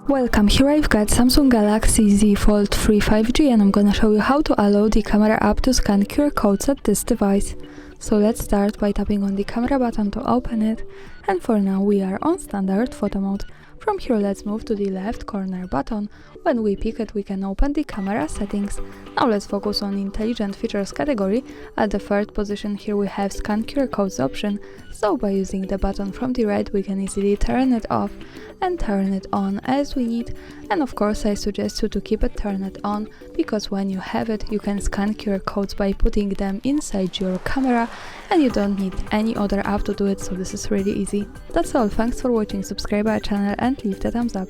Welcome, here I've got Samsung Galaxy Z Fold 3 5G and I'm gonna show you how to allow the camera app to scan QR codes at this device. So let's start by tapping on the camera button to open it, and for now we are on standard photo mode. From here let's move to the left corner button. When we pick it we can open the camera settings. Now let's focus on intelligent features category. At the third position here we have scan QR codes option, so by using the button from the right we can easily turn it off and turn it on as we need, and of course I suggest you to keep it turned on, because when you have it you can scan QR codes by putting them inside your camera and you don't need any other app to do it, so this is really easy. That's all, thanks for watching, subscribe our channel and leave the thumbs up.